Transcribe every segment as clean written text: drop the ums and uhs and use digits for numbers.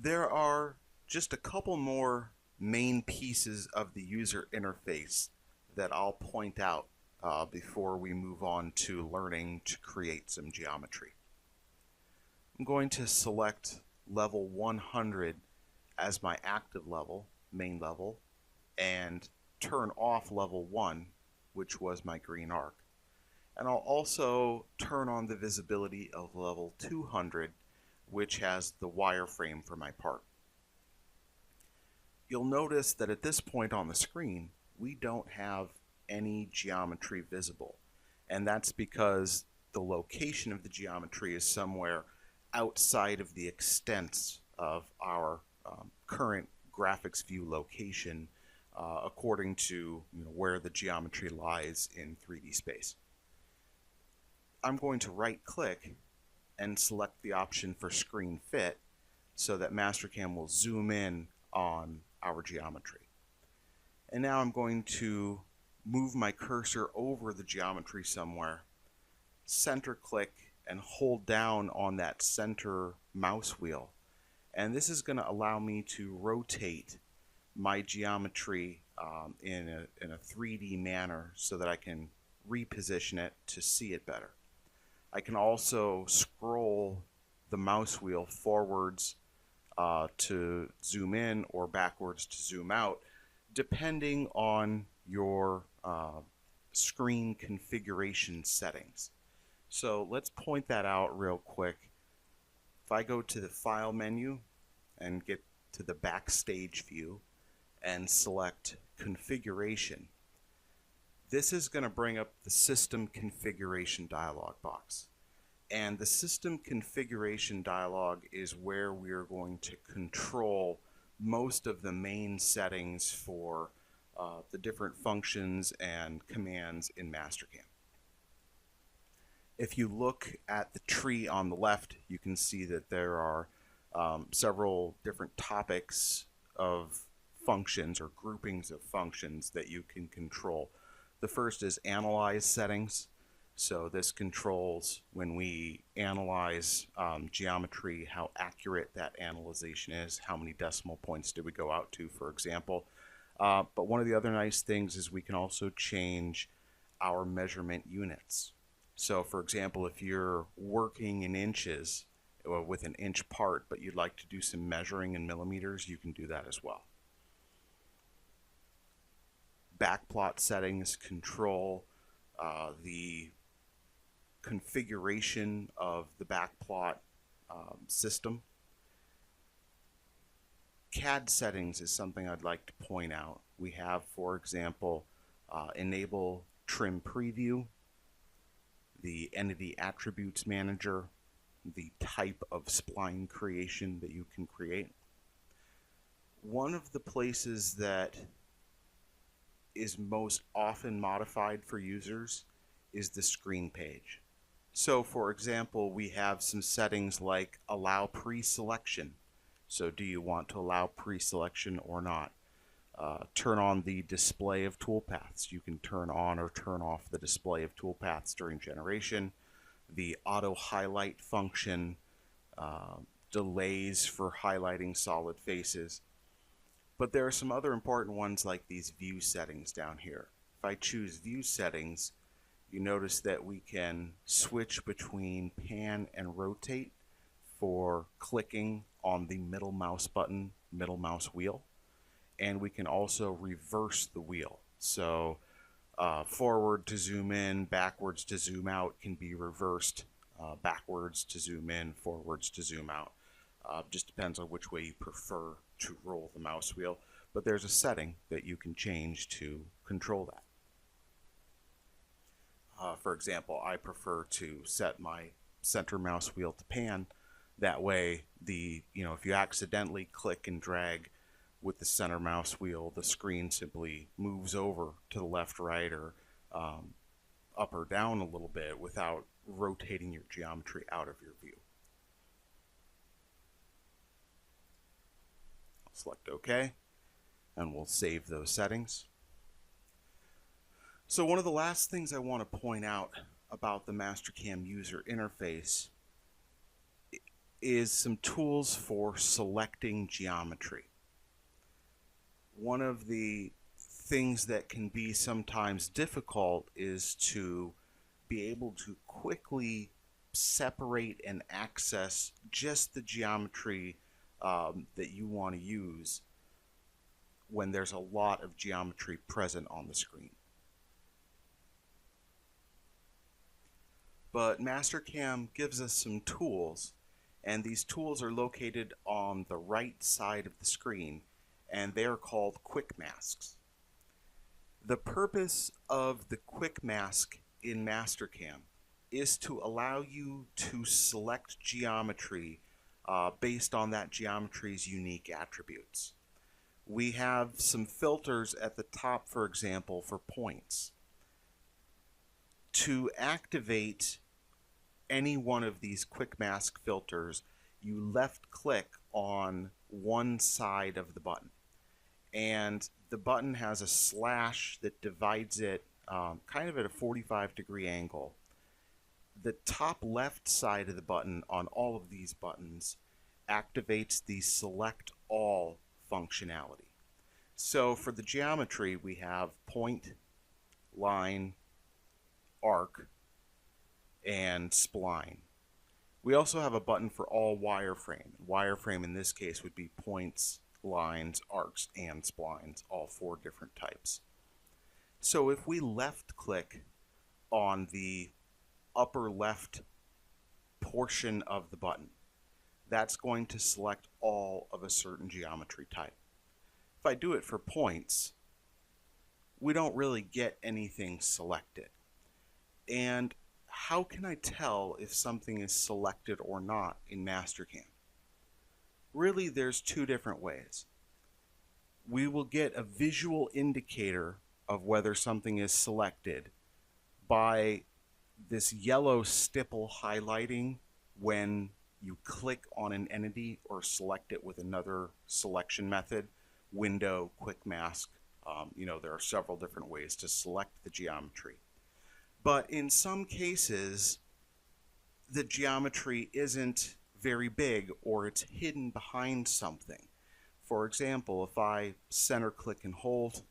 There are just a couple more main pieces of the user interface that I'll point out before we move on to learning to create some geometry. I'm going to select level 100 as my active level, main level, and turn off level 1, which was my green arc. And I'll also turn on the visibility of level 200, which has the wireframe for my part. You'll notice that at this point on the screen, we don't have any geometry visible. And that's because the location of the geometry is somewhere outside of the extents of our current graphics view location according to where the geometry lies in 3D space. I'm going to right click and select the option for screen fit so that Mastercam will zoom in on our geometry. And now I'm going to move my cursor over the geometry somewhere, center click, and hold down on that center mouse wheel. And this is going to allow me to rotate my geometry in a 3D manner so that I can reposition it to see it better. I can also scroll the mouse wheel forwards to zoom in or backwards to zoom out, depending on your screen configuration settings. So let's point that out real quick. If I go to the File menu and get to the Backstage view and select Configuration, this is going to bring up the System Configuration dialog box. And the System Configuration dialog is where we are going to control most of the main settings for the different functions and commands in Mastercam. If you look at the tree on the left, you can see that there are several different topics of functions or groupings of functions that you can control. The first is Analyze settings. So this controls when we analyze geometry, how accurate that analyzation is, how many decimal points did we go out to, for example. But one of the other nice things is we can also change our measurement units. So for example, if you're working in inches with an inch part, but you'd like to do some measuring in millimeters, you can do that as well. Backplot settings control the configuration of the backplot system. CAD settings is something I'd like to point out. We have, for example, enable trim preview, the entity attributes manager, the type of spline creation that you can create. One of the places that is most often modified for users is the screen page. So for example, we have some settings like allow pre-selection. So do you want to allow pre-selection or not? Turn on the display of toolpaths. You can turn on or turn off the display of toolpaths during generation. The auto highlight function, delays for highlighting solid faces. But there are some other important ones like these view settings down here. If I choose view settings, you notice that we can switch between pan and rotate for clicking on the middle mouse button, middle mouse wheel. And we can also reverse the wheel. So forward to zoom in, backwards to zoom out can be reversed, backwards to zoom in, forwards to zoom out. Just depends on which way you prefer to roll the mouse wheel. But there's a setting that you can change to control that. For example, I prefer to set my center mouse wheel to pan. That way, if you accidentally click and drag with the center mouse wheel, the screen simply moves over to the left, right, or up or down a little bit without rotating your geometry out of your view. I'll select OK, and we'll save those settings. So one of the last things I want to point out about the Mastercam user interface is some tools for selecting geometry. One of the things that can be sometimes difficult is to be able to quickly separate and access just the geometry that you want to use when there's a lot of geometry present on the screen. But Mastercam gives us some tools, and these tools are located on the right side of the screen, and they are called quick masks. The purpose of the quick mask in Mastercam is to allow you to select geometry based on that geometry's unique attributes. We have some filters at the top, for example, for points. To activate any one of these quick mask filters, you left click on one side of the button, and the button has a slash that divides it kind of at a 45-degree angle. The top left side of the button on all of these buttons activates the select all functionality. So for the geometry, we have point, line, arc, and spline. We also have a button for all wireframe. Wireframe in this case would be points, lines, arcs, and splines, all 4 different types. So if we left click on the upper left portion of the button, that's going to select all of a certain geometry type. If I do it for points, we don't really get anything selected. And how can I tell if something is selected or not in Mastercam? Really, there's 2 different ways. We will get a visual indicator of whether something is selected by this yellow stipple highlighting when you click on an entity or select it with another selection method, window, quick mask. There are several different ways to select the geometry. But in some cases, the geometry isn't very big or it's hidden behind something. For example, if I center click and hold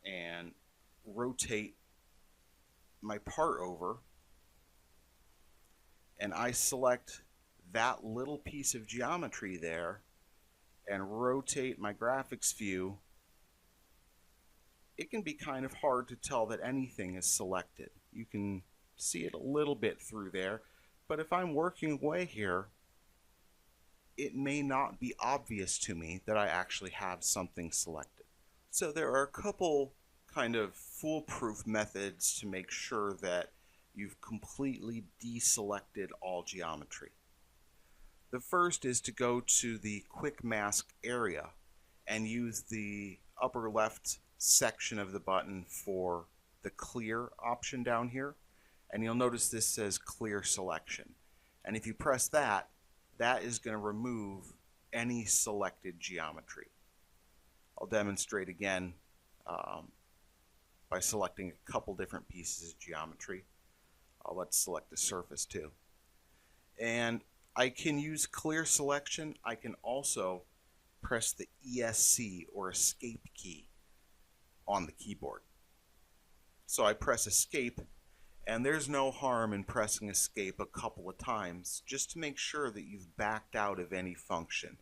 and rotate my part over, and I select that little piece of geometry there and rotate my graphics view, it can be kind of hard to tell that anything is selected. You can see it a little bit through there, but if I'm working away here, it may not be obvious to me that I actually have something selected. So there are a couple kind of foolproof methods to make sure that you've completely deselected all geometry. The first is to go to the quick mask area and use the upper left section of the button for the clear option down here, and you'll notice this says clear selection, and if you press that, that is going to remove any selected geometry. I'll demonstrate again by selecting a couple different pieces of geometry. Let's select the surface too, and I can use clear selection. I can also press the ESC or escape key on the keyboard. So I press escape, and there's no harm in pressing escape a couple of times just to make sure that you've backed out of any function.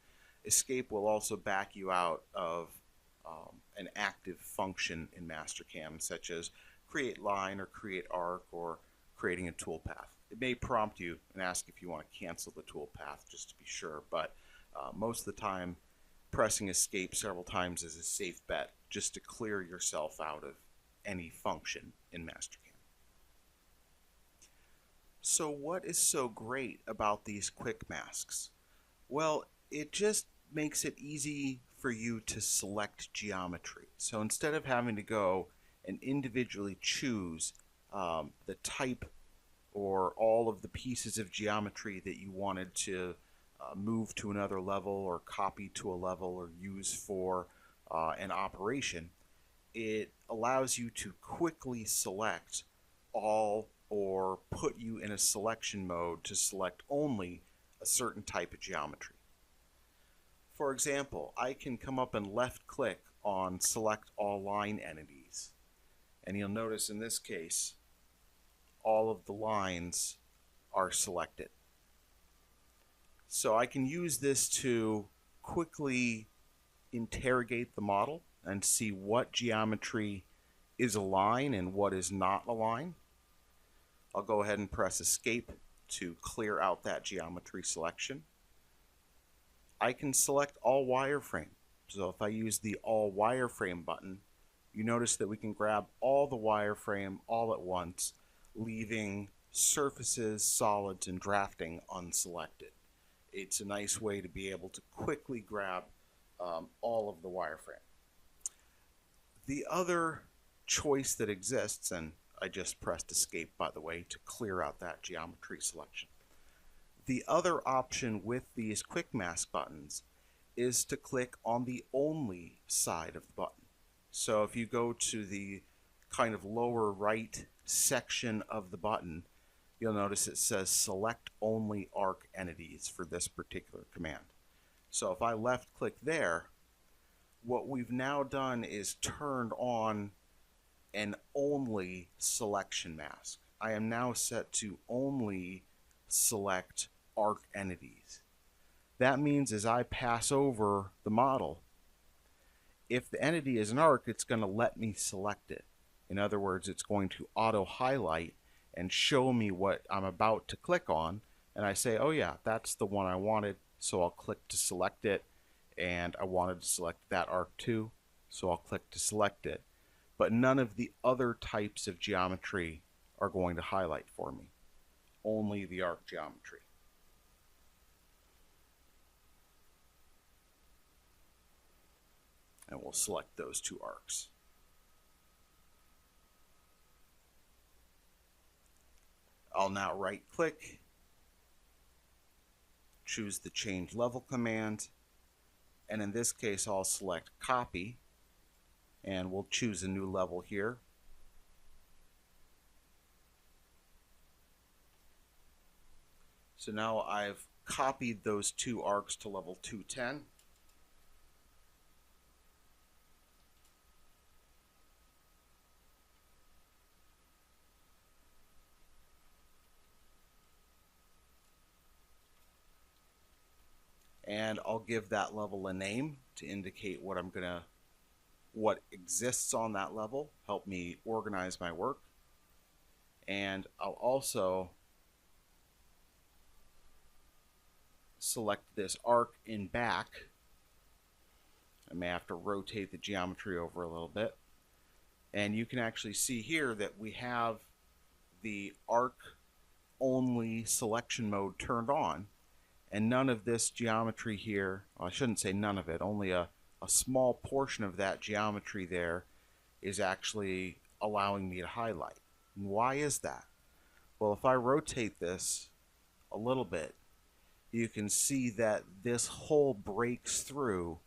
Escape will also back you out of an active function in Mastercam, such as create line or create arc or creating a toolpath. It may prompt you and ask if you want to cancel the toolpath just to be sure, but most of the time pressing escape several times is a safe bet just to clear yourself out of any function in Mastercam. So what is so great about these quick masks? Well, it just makes it easy for you to select geometry. So instead of having to go and individually choose the type or all of the pieces of geometry that you wanted to move to another level or copy to a level or use for an operation, it allows you to quickly select all or put you in a selection mode to select only a certain type of geometry. For example, I can come up and left click on select all line entities, and you'll notice in this case all of the lines are selected. So I can use this to quickly interrogate the model and see what geometry is a line and what is not a line. I'll go ahead and press escape to clear out that geometry selection. I can select all wireframe. So if I use the all wireframe button, you notice that we can grab all the wireframe all at once, leaving surfaces, solids, and drafting unselected. It's a nice way to be able to quickly grab all of the wireframe. The other choice that exists, and I just pressed escape by the way to clear out that geometry selection. The other option with these quick mask buttons is to click on the only side of the button. So if you go to the kind of lower right section of the button, you'll notice it says select only arc entities for this particular command. So if I left click there, what we've now done is turned on an only selection mask. I am now set to only select arc entities. That means as I pass over the model, if the entity is an arc, it's going to let me select it. In other words, it's going to auto highlight and show me what I'm about to click on, and I say, oh yeah, that's the one I wanted, so I'll click to select it, and I wanted to select that arc too, so I'll click to select it. But none of the other types of geometry are going to highlight for me, only the arc geometry. And we'll select those two arcs. I'll now right click, choose the change level command, and in this case I'll select copy, and we'll choose a new level here. So now I've copied those two arcs to level 210. And I'll give that level a name to indicate what exists on that level, help me organize my work. And I'll also select this arc in back. I may have to rotate the geometry over a little bit. And you can actually see here that we have the arc only selection mode turned on. And none of this geometry here, well, I shouldn't say none of it, only a small portion of that geometry there is actually allowing me to highlight. And why is that? Well, if I rotate this a little bit, you can see that this hole breaks through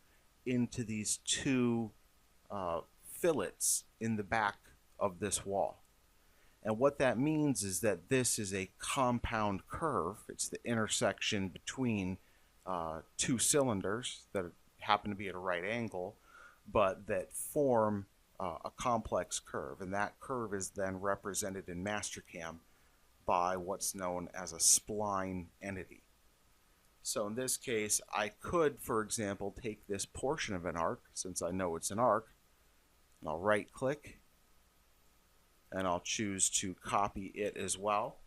into these two fillets in the back of this wall. And what that means is that this is a compound curve. It's the intersection between two cylinders that happen to be at a right angle, but that form a complex curve. And that curve is then represented in Mastercam by what's known as a spline entity. So in this case, I could, for example, take this portion of an arc, since I know it's an arc, and I'll right click, and I'll choose to copy it as well.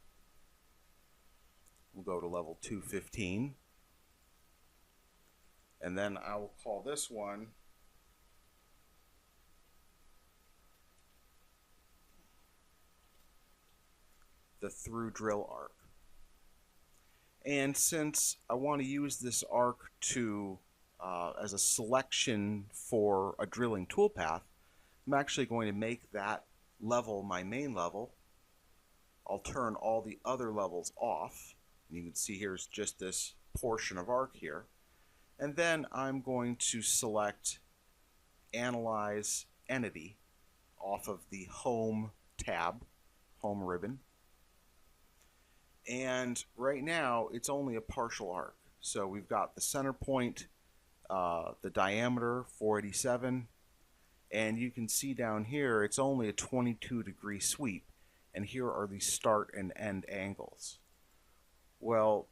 We'll go to level 215. And then I will call this one the through drill arc. And since I want to use this arc to as a selection for a drilling toolpath, I'm actually going to make that level my main level. I'll turn all the other levels off, and you can see here's just this portion of arc here. And then I'm going to select Analyze Entity off of the Home tab, Home ribbon. And right now, it's only a partial arc. So we've got the center point, the diameter 487, and you can see down here it's only a 22-degree sweep, and here are the start and end angles. Well,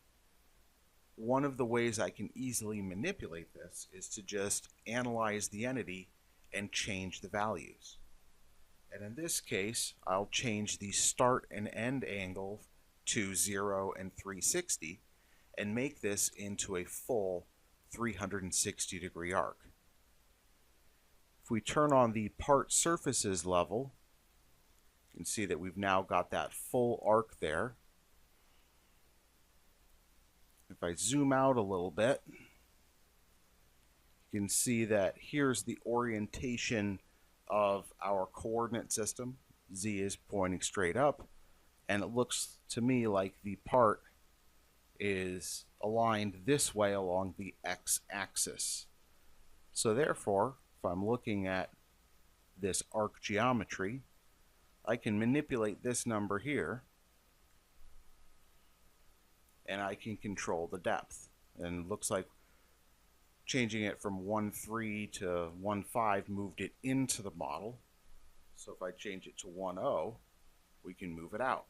one of the ways I can easily manipulate this is to just analyze the entity and change the values. And in this case, I'll change the start and end angle to 0 and 360 and make this into a full 360-degree arc. If we turn on the part surfaces level, you can see that we've now got that full arc there. If I zoom out a little bit, you can see that here's the orientation of our coordinate system. Z is pointing straight up, and it looks to me like the part is aligned this way along the x-axis. So therefore, if I'm looking at this arc geometry, I can manipulate this number here, and I can control the depth. And it looks like changing it from 1.3 to 1.5 moved it into the model. So if I change it to 1.0, we can move it out.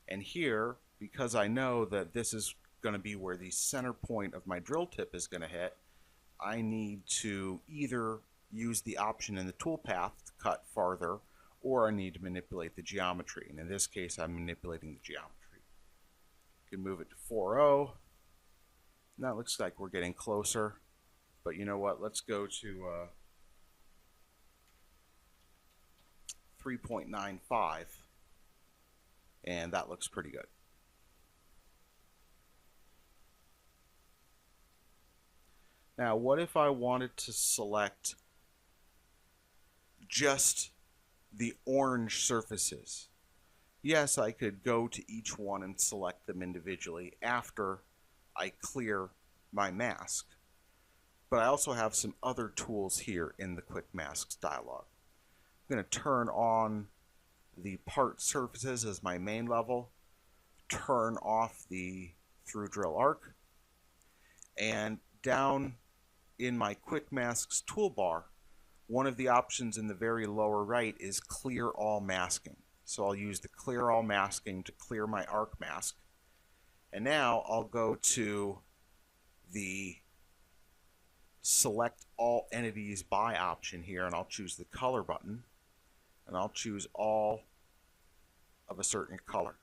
And here, because I know that this is going to be where the center point of my drill tip is going to hit, I need to either use the option in the toolpath to cut farther, or I need to manipulate the geometry. And in this case, I'm manipulating the geometry. You can move it to 4.0. And that looks like we're getting closer. But you know what? Let's go to 3.95. And that looks pretty good. Now, what if I wanted to select just the orange surfaces? Yes, I could go to each one and select them individually after I clear my mask. But I also have some other tools here in the Quick Masks dialog. I'm going to turn on the part surfaces as my main level, turn off the through drill arc, and down in my Quick Masks toolbar, one of the options in the very lower right is clear all masking. So I'll use the clear all masking to clear my arc mask. And now I'll go to the select all entities by option here, and I'll choose the color button, and I'll choose all of a certain color.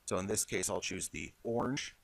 So in this case, I'll choose the orange